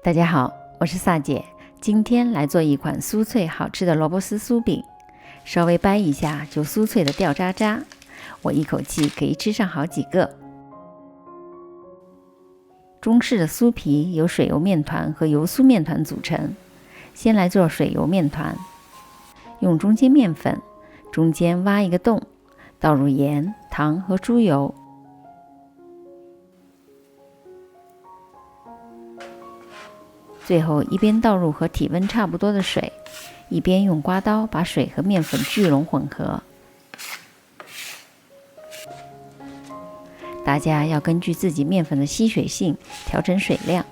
大家好，我是萨姐，今天来做一款酥脆好吃的萝卜丝酥饼，稍微掰一下就酥脆的掉渣渣，我一口气可以吃上好几个。中式的酥皮由水油面团和油酥面团组成，先来做水油面团，用中筋面粉，中间挖一个洞，倒入盐、糖和猪油。最后一边倒入和体温差不多的水，一边用刮刀把水和面粉聚拢混合。大家要根据自己面粉的吸水性调整水量。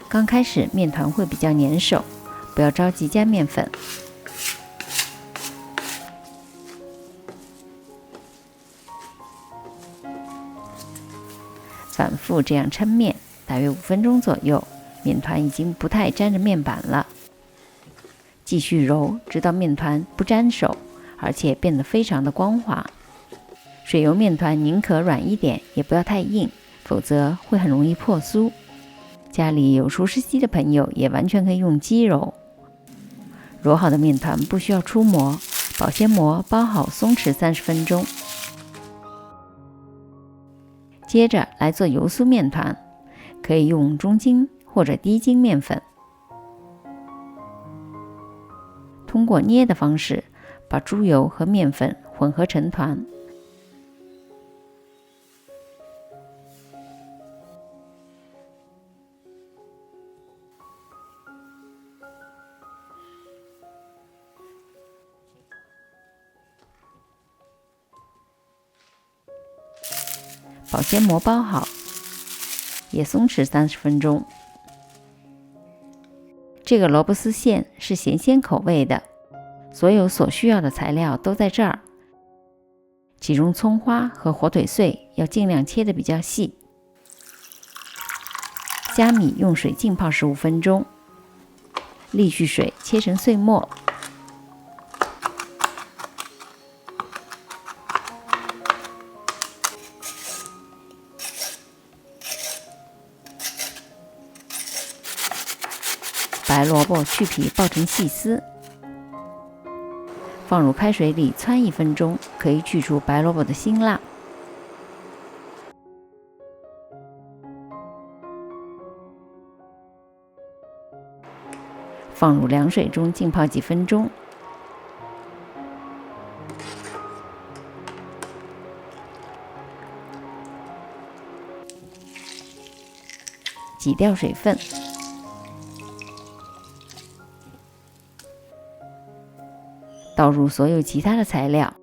刚开始面团会比较粘手，不要着急加面粉。反复这样抻面，大约5分钟左右，面团已经不太沾着面板了。继续揉，直到面团不沾手，而且变得非常的光滑。水油面团宁可软一点，也不要太硬，否则会很容易破酥。家里有厨师机的朋友也完全可以用机揉。揉好的面团不需要出模，保鲜膜包好松弛30分钟。接着来做油酥面团，可以用中筋或者低筋面粉。通过捏的方式，把猪油和面粉混合成团。保鲜膜包好，也松弛30分钟。这个萝卜丝馅是咸鲜口味的，所有所需要的材料都在这儿。其中葱花和火腿碎要尽量切得比较细。虾米用水浸泡15分钟，沥去水切成碎末。白萝卜去皮爆成细丝，放入开水里汆1分钟，可以去除白萝卜的辛辣。放入凉水中浸泡几分钟。挤掉水分。倒入所有其他的材料，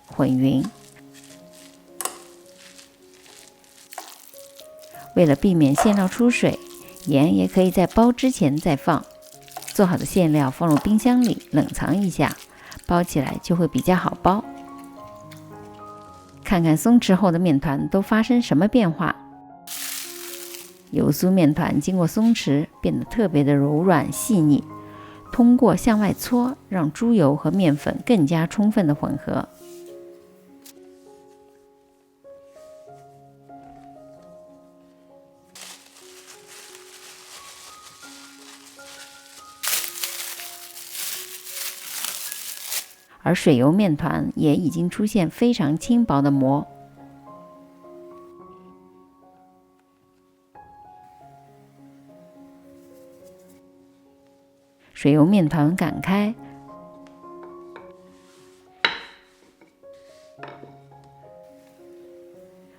混匀。为了避免馅料出水，盐也可以在包之前再放。做好的馅料放入冰箱里冷藏一下，包起来就会比较好包。看看松弛后的面团都发生什么变化。油酥面团经过松弛，变得特别的柔软细腻。通过向外搓，让猪油和面粉更加充分的混合。而水油面团也已经出现非常轻薄的膜。水油面团擀开，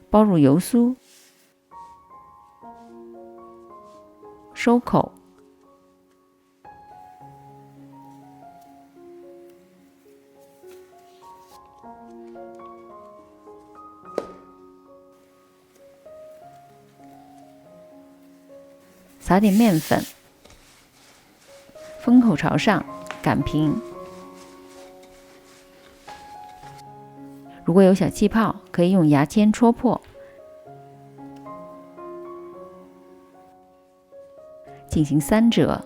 包入油酥，收口。撒点面粉，封口朝上，擀平。如果有小气泡，可以用牙签戳破。进行3折，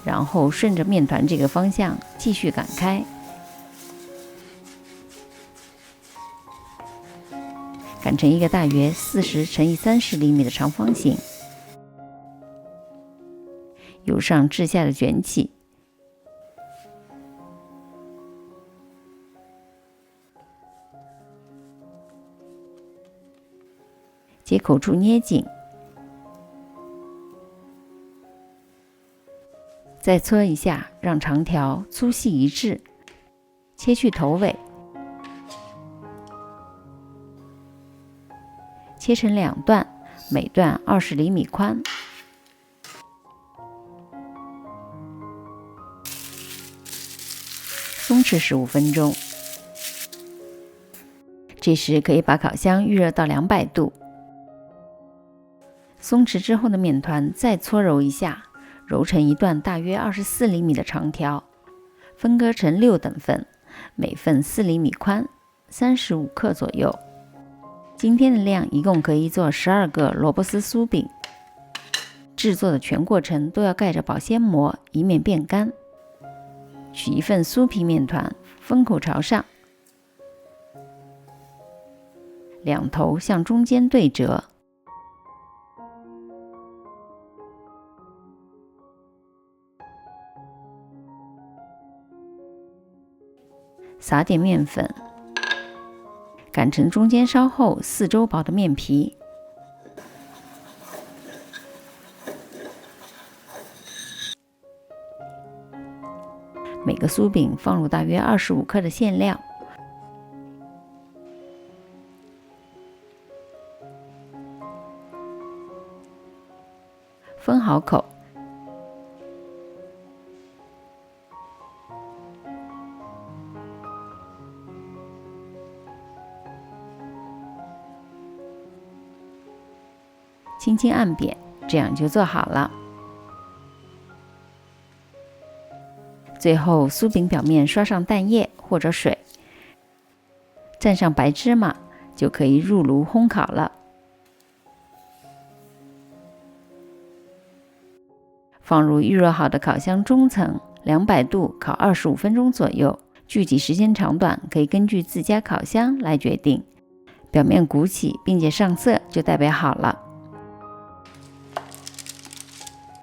然后顺着面团这个方向继续擀开，擀成一个大约40乘以30厘米的长方形，由上至下的卷起，接口处捏紧，再搓一下，让长条粗细一致，切去头尾，切成2段，每段20厘米宽。松弛15分钟。这时可以把烤箱预热到200度。松弛之后的面团再搓揉一下，揉成一段大约24厘米的长条，分割成6等份，每份4厘米宽，35克左右。今天的量一共可以做12个萝卜丝酥饼。制作的全过程都要盖着保鲜膜，以免变干。取一份酥皮面团，封口朝上，两头向中间对折，撒点面粉，擀成中间稍厚、4周薄的面皮。每个酥饼放入大约25克的馅料，分好口，轻轻按扁，这样就做好了。最后，酥饼表面刷上蛋液或者水，蘸上白芝麻，就可以入炉烘烤了。放入预热好的烤箱中层，200度烤25分钟左右。具体时间长短可以根据自家烤箱来决定。表面鼓起并且上色，就代表好了。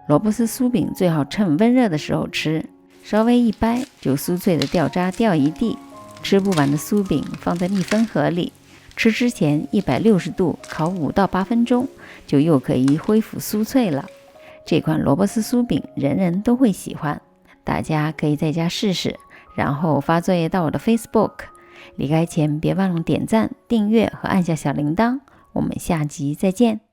萝卜丝酥饼最好趁温热的时候吃。稍微一掰，就酥脆的掉渣掉一地。吃不完的酥饼放在密封盒里，吃之前160度烤5到8分钟，就又可以恢复酥脆了。这款萝卜丝酥饼人人都会喜欢，大家可以在家试试，然后发作业到我的 Facebook。离开前别忘了点赞、订阅和按下小铃铛。我们下集再见。